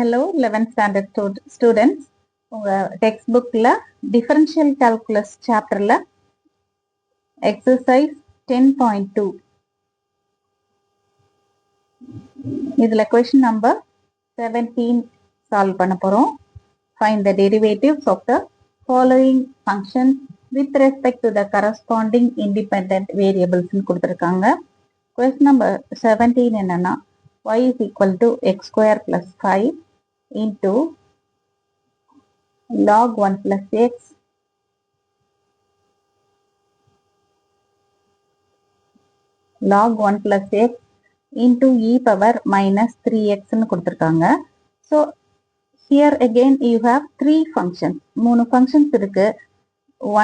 Hello 11th standard students. உங்கள் டெக்ஸ்ட்புக்கில் differential calculus சாப்டரில் exercise 10.2 இதில் கொஷின் நம்பர் 17 சால்வ் பண்ண போகிறோம். Find the derivatives of the following functions with respect to the corresponding independent variables கொடுத்துருக்காங்க. Question number 17 என்னன்னா y is equal to x square plus 5 into log 1 plus x log 1 plus x into e power minus 3x ன்னு கொடுத்திருக்காங்க. So here again you have three functions. மூணு functions இருக்கு,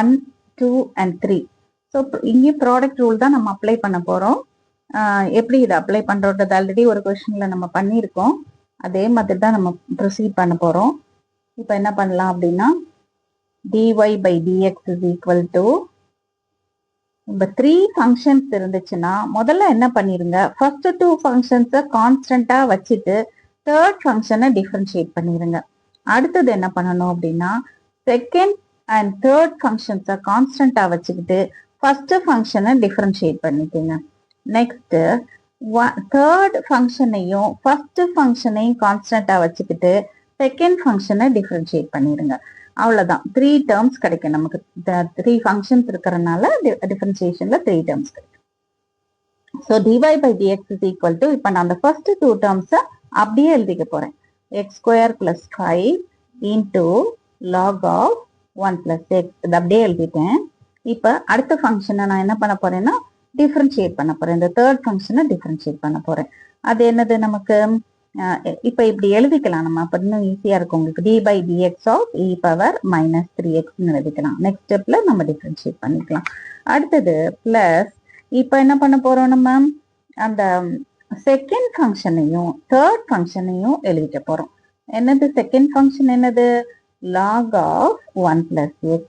1, 2 and 3. So இங்கே product rule தான் நம்ம apply பண்ண போறோம். எப்படி இதை அப்ளை பண்றது ஆல்ரெடி ஒரு கொஸ்டின்ல நம்ம பண்ணியிருக்கோம். அதே மாதிரி தான் நம்ம ப்ரொசீட் பண்ண போறோம். இப்போ என்ன பண்ணலாம் அப்படின்னா dy by dx is equal to இப்போ 3 ஃபங்க்ஷன்ஸ் இருந்துச்சுன்னா முதல்ல என்ன பண்ணிருங்க, ஃபர்ஸ்ட் 2 ஃபங்க்ஷன்ஸை கான்ஸ்டன்டா வச்சுட்டு தேர்ட் ஃபங்க்ஷனை டிஃபரன்ஷியேட் பண்ணிருங்க. அடுத்தது என்ன பண்ணணும் அப்படின்னா செகண்ட் அண்ட் தேர்ட் ஃபங்க்ஷன்ஸை கான்ஸ்டன்டா வச்சுக்கிட்டு ஃபர்ஸ்ட் ஃபங்க்ஷனை டிஃபரன்ஷியேட் பண்ணிக்கோங்க. நெக்ஸ்ட் தேர்ட் ஃபங்க்ஷனையும் ஃபர்ஸ்ட் ஃபங்க்ஷனையும் கான்ஸ்டன்டா வச்சுக்கிட்டு செகண்ட் ஃபங்க்ஷனை டிஃபரன்ஷியேட் பண்ணிடுங்க. அவ்வளவுதான், 3 டேர்ம்ஸ் கிடைக்கும் நமக்கு. 3 ஃபங்க்ஷன்ஸ் இருக்கிறதுனால டிஃபரன்ஷியேஷன்ல 3 டேர்ம்ஸ் கிடைக்கும். So dy by dx is equal to இப்போ நான் அந்த ஃபர்ஸ்ட் 2 டேர்ம்ஸை அப்படியே எழுதிக்க போறேன். X square plus 5 into log of 1 plus x, இது அப்படியே எழுதிட்டேன். இப்போ அடுத்த ஃபங்க்ஷனை நான் என்ன பண்ண போறேன்னா டிஃபரன்ஷியேட் பண்ண போறேன். இந்த தேர்ட் ஃபங்க்ஷனை டிஃபரன்ஷியேட் பண்ண போறேன். அது என்னது நமக்கு இப்ப இப்படி எழுதிக்கலாம் நம்ம, அப்ப இன்னும் ஈஸியா இருக்கும் உங்களுக்கு. dy by dx of e power minus 3x எழுதிக்கலாம். நெக்ஸ்ட் ஸ்டெப்ல நம்ம டிஃபரன்ஷியேட் பண்ணிக்கலாம். அடுத்தது பிளஸ் இப்ப என்ன பண்ண போறோம், நம்ம அந்த செகண்ட் ஃபங்க்ஷனையும் தேர்ட் ஃபங்க்ஷனையும் எழுதிக்க போறோம். என்னது செகண்ட் ஃபங்க்ஷன் என்னது, log of 1 plus x.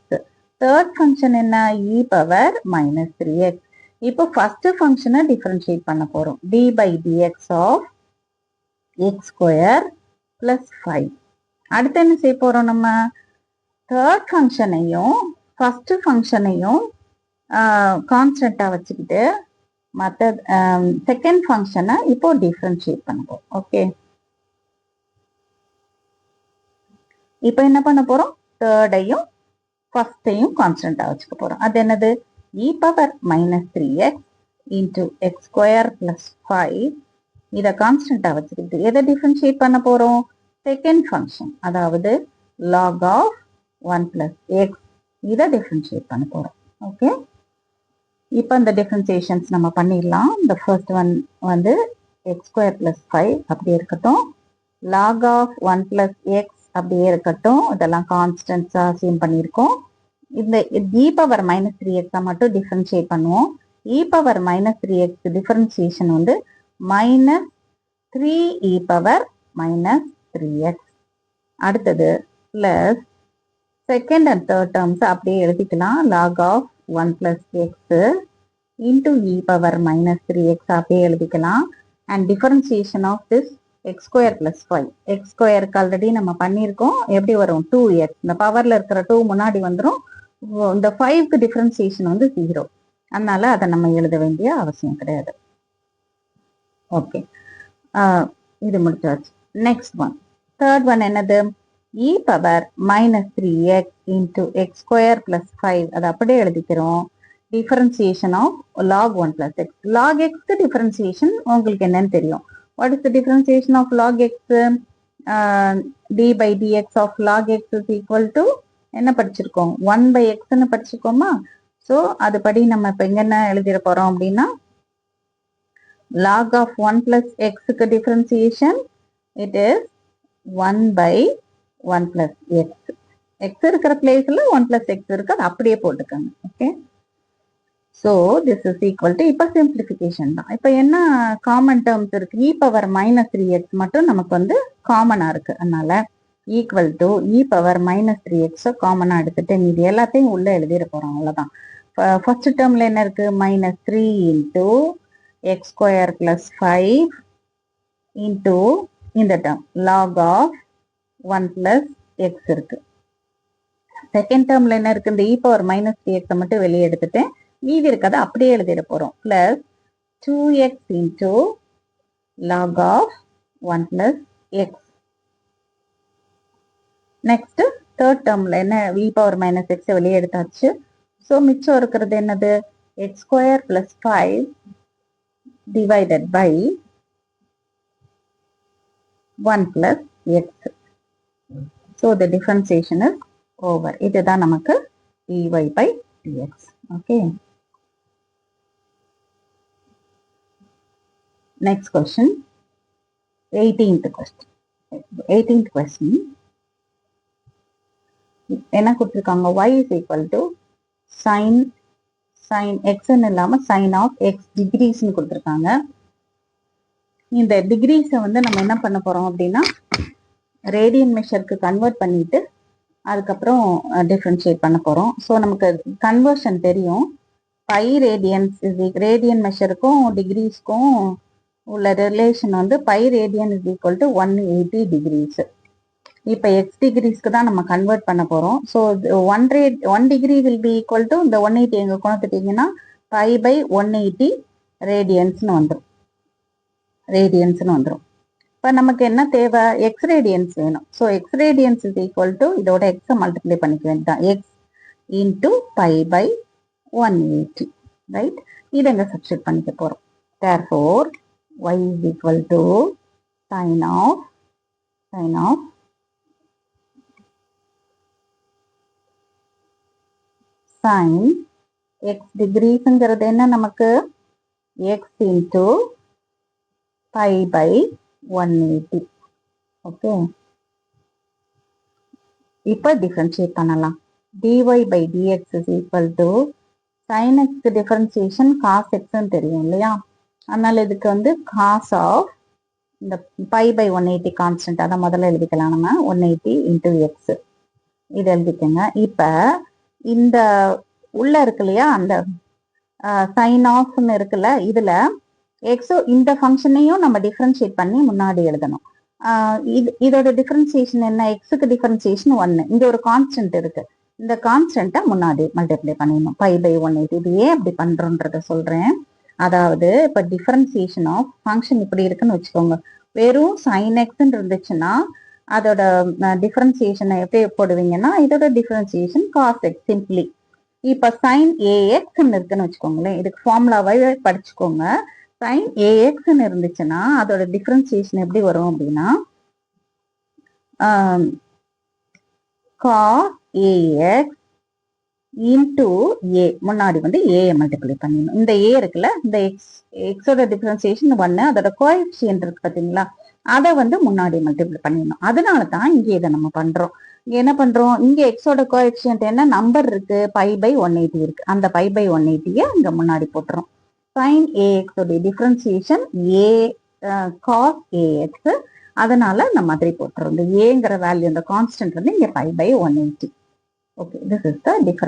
Third function என்ன, e power minus 3x. இப்போ ஃபர்ஸ்ட் ஃபங்க்ஷனை டிஃபரன்ஷியேட் பண்ண போறோம். dy by dx of x square plus 5. அடுத்து என்ன செய்ய போறோம், நம்ம தேர்ட் ஃபங்க்ஷனையும் ஃபர்ஸ்ட் ஃபங்க்ஷனையும் கான்ஸ்டன்டா வச்சுக்கிட்டு மற்ற செகண்ட் ஃபங்க்ஷனை இப்போ டிஃபரன்ஷியேட் பண்ண போறோம். ஓகே, இப்போ என்ன பண்ண போறோம், தேர்டையும் ஃபர்ஸ்டையும் கான்ஸ்டன்டா வச்சுக்க போறோம். அது என்னது, e power minus 3x into x square plus 5. இதை கான்ஸ்டன்டா வச்சுக்கிட்டு எதை டிஃபரன்ஷியேட் பண்ண போறோம், செகண்ட் ஃபங்க்ஷன், அதாவது log of 1 plus x. இதை டிஃபரன்ஷியேட் பண்ண போறோம். ஓகே, இப்போ இந்த டிஃபரன்சியேஷன்ஸ் நம்ம பண்ணிடலாம். இந்த ஃபர்ஸ்ட் ஒன் வந்து x square plus 5 அப்படியே இருக்கட்டும், log of 1 plus x அப்படியே இருக்கட்டும். இதெல்லாம் கான்ஸ்டன்ட்ஸா அசியூம் பண்ணியிருக்கோம். இந்த e power minus 3x மட்டும் டிஃபரன்ஷியேட் பண்ணுவோம். e power minus 3x differentiation வந்து minus 3e power minus 3x. அடுத்தது plus second and third terms அப்படியே எழுதிக்கலாம். log of 1 plus x into e power minus 3x அப்படியே எழுதிக்கலாம். and differentiation of this x square plus 5. x ஸ்கொயருக்கு already நம்ம பண்ணியிருக்கோம். எப்படி வரும், 2x. இந்த பவர்ல இருக்கிற 2 முன்னாடி வந்துடும். இந்த 5க்கு டிஃபரன்சியேஷன் வந்து 0, அதனால அதை நம்ம எழுத வேண்டிய அவசியம் கிடையாது. ஓகே, இது முடிச்சாச்சு. நெக்ஸ்ட் ஒன், தேர்ட் ஒன் என்னது, e power minus 3x into x square plus 5. அதை அப்படியே எழுதிக்கிறோம். Differentiation of log 1 plus x. log xக்கு டிஃபரன்சியேஷன் உங்களுக்கு என்னன்னு தெரியும். What is the differentiation of log x? d by dx of log x is equal to என்ன படிச்சிருக்கோம், 1 by x படிச்சிருக்கோமா. So அதுபடி நம்ம இப்போ எங்க என்ன எழுதிட போறோம் அப்படின்னா log of 1 plus xக்கு differentiation it is 1 by 1 plus x. x இருக்கிற பிளேஸ்ல 1 plus x இருக்கு, அது அப்படியே போட்டுக்கோங்க. Okay, so this is equal to இப்போ சிம்பிளிஃபிகேஷன் தான். இப்போ என்ன காமன் டேர்ம்ஸ் இருக்கு, e power minus 3x மட்டும் நமக்கு வந்து காமனா இருக்கு. அதனால equal to e power minus 3x காமனா எடுத்துட்டு இது எல்லாத்தையும் உள்ள எழுதிட போறோம். அவ்வளவுதான். ஃபர்ஸ்ட் டேர்ம்ல என்ன இருக்கு, minus 3 into x square plus 5 into இந்த term log of 1 plus x இருக்கு. செகண்ட் டேர்ம்ல என்ன இருக்கு, இந்த e power minus 3x மட்டும் வெளியே எடுத்துட்டேன். மீதி இருக்கிறத அப்படியே எழுதிட போறோம். Plus 2x into log of 1 plus x. Next third டேர்ம்ல என்ன, e power minus x வெளியே எடுத்தாச்சு. ஸோ மிச்சம் இருக்கிறது என்னது, x square plus 5 divided by 1 plus x. So the differentiation is over. இதுதான் நமக்கு dy by dx. Okay. Next question. 18th question. 18th question. என்ன கொடுத்திருக்காங்க, y is equal to sin x இல்லாம sin of x degrees னு கொடுத்திருக்காங்க. இந்த டிகிரிஸ வந்து நம்ம என்ன பண்ண போறோம் அப்படின்னா, ரேடியன் மெஷருக்கு கன்வெர்ட் பண்ணிட்டு அதுக்கப்புறம் டிஃபரன்ஷியேட் பண்ண போறோம். ஸோ நமக்கு கன்வர்ஷன் தெரியும். பை ரேடியன்ஸ் ரேடியன் மெஷருக்கும் டிகிரிஸ்க்கும் உள்ள ரிலேஷன் வந்து pi radian is equal to 180 degrees. இப்போ எக்ஸ் டிகிரிஸ்க்கு தான் நம்ம கன்வெர்ட் பண்ண போறோம். So 1 degree will be equal to இந்த 180 எங்க கொண்டுட்டீங்கன்னா பை பை 180 ரேடியன்ஸ்னு வந்துடும். இப்போ நமக்கு என்ன தேவை, எக்ஸ் ரேடியன்ஸ் வேணும். So x radians is equal to இதோட எக்ஸை மல்டிப்ளை பண்ணிக்க வேண்டியதான், x into pi pi 180, right? இதை எங்க சப்ஸ்டிட் பண்ணிக்க போறோம். Therefore y is equal to sin of sin x degreesங்கிறது என்ன நமக்கு, x into pi by 180. Okay, இப்போ டிஃபரன்ஷியேட் பண்ணலாம். dy by dx is equal to sin x differentiation cos x ன்னு தெரியும் இல்லையா? அதனால இதுக்கு வந்து cos of இந்த pi by 180 கான்ஸ்டன்ட், அதை முதல்ல எழுதிக்கலாம் நம்ம. 180 into x இது எழுதிக்கங்க. இப்போ இந்த உள்ள இருக்கு இல்லையா, அந்த சைன் ஆஃப்னு இருக்குல்ல, இதுல எக்ஸோ இந்த ஃபங்க்ஷனையும் நம்ம டிஃபரன்ஷியேட் பண்ணி முன்னாடி எழுதணும். இதோட டிஃபரன்சியேஷன் என்ன, எக்ஸுக்கு டிஃபரன்சியேஷன் 1, இங்க ஒரு கான்ஸ்டன்ட் இருக்கு, இந்த கான்ஸ்டன்ட்டை முன்னாடி மல்டிப்ளை பண்ணிடணும். Pi pi 180. இது ஏன் அப்படி பண்றோன்றத சொல்றேன். அதாவது இப்போ டிஃபரன்சியேஷன் ஆஃப் ஃபங்க்ஷன் இப்படி இருக்குன்னு வச்சுக்கோங்க. வெறும் சைன் எக்ஸ்ன்னு இருந்துச்சுன்னா அதோட டிஃபரன்சியேஷனை எப்படி போடுவீங்கன்னா, இதோட டிஃபரன்சியேஷன் காஸ் எக்ஸ் சிம்பிளி. இப்போ சைன் ஏஎக்ஸ்ன்னு இருக்குன்னு வச்சுக்கோங்களேன், இதுக்கு ஃபார்முலாவை படிச்சுக்கோங்க. சைன் ஏஎக்ஸ்ன்னு இருந்துச்சுன்னா அதோட டிஃபரன்சியேஷன் எப்படி வரும் அப்படின்னா, காஸ் ஏஎக்ஸ் இன்டூ ஏ, முன்னாடி வந்து ஏ மல்டிப்ளை பண்ணிடணும். இந்த ஏ இருக்குல்ல, இந்த எக்ஸோட டிஃபரன்சியேஷன் 1, அதோட கோஎஃபிஷியன்ட் இருக்கு பார்த்தீங்களா, அதை வந்து முன்னாடி மல்டிப்ளை பண்ணிடணும். அதனால தான் இங்கே இதை நம்ம பண்றோம். இங்க என்ன பண்றோம், இங்க எக்ஸோட கோஎஃபிஷியன்ட் என்ன நம்பர் இருக்கு, பை பை 180 இருக்கு. அந்த பை பை 180 இங்க முன்னாடி போட்டுறோம். சைன் ஏஎக்ஸ் உடைய டிஃபரன்சியேஷன் ஏ காஸ் ஏஎக்ஸ், அதனால இந்த மாதிரி போட்டுறோம். இந்த ஏங்கிற வேல்யூ, இந்த கான்ஸ்டன்ட் வந்து இங்க pi pi 180. Okay, this is the difference.